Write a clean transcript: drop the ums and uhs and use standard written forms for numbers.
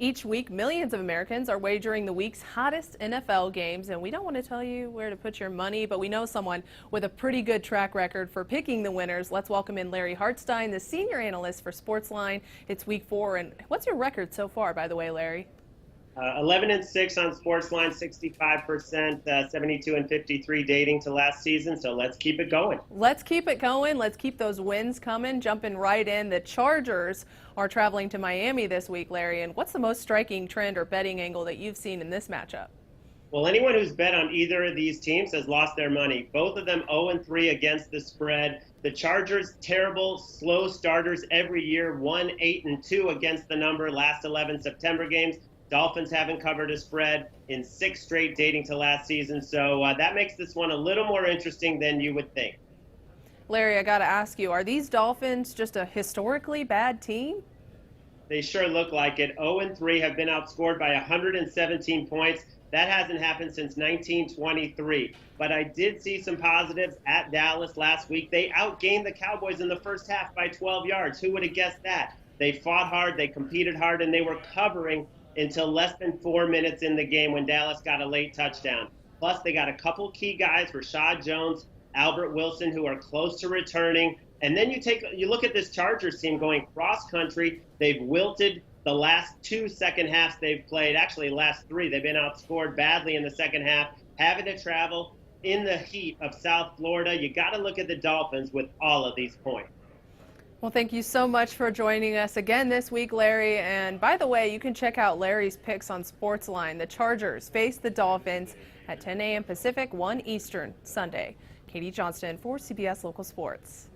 Each week, millions of Americans are wagering the week's hottest NFL games, and we don't want to tell you where to put your money, but we know someone with a pretty good track record for picking the winners. Let's welcome in Larry Hartstein, the senior analyst for SportsLine. It's week 4, and what's your record so far, by the way, Larry? 11-6 on SportsLine, 65%, 72-53 dating to last season. So let's keep it going. Let's keep it going. Let's keep those wins coming. Jumping right in, the Chargers are traveling to Miami this week, Larry. And what's the most striking trend or betting angle that you've seen in this matchup? Well, anyone who's bet on either of these teams has lost their money. Both of them 0-3 against the spread. The Chargers, terrible, slow starters every year, 1-8-2 against the number last 11 September games. Dolphins haven't covered a spread in 6 straight dating to last season, so that makes this one a little more interesting than you would think. Larry, I got to ask you, are these Dolphins just a historically bad team? They sure look like it. 0-3 have been outscored by 117 points. That hasn't happened since 1923. But I did see some positives at Dallas last week. They outgained the Cowboys in the first half by 12 yards. Who would have guessed that? They fought hard, they competed hard, and they were covering until less than 4 minutes in the game when Dallas got a late touchdown. Plus, they got a couple key guys, Rashad Jones, Albert Wilson, who are close to returning. And then you look at this Chargers team going cross-country. They've wilted the last 2 second halves they've played, actually last 3. They've been outscored badly in the second half, having to travel in the heat of South Florida. You got to look at the Dolphins with all of these points. Well, thank you so much for joining us again this week, Larry. And by the way, you can check out Larry's picks on SportsLine. The Chargers face the Dolphins at 10 a.m. Pacific, 1 Eastern, Sunday. Katie Johnston for CBS Local Sports.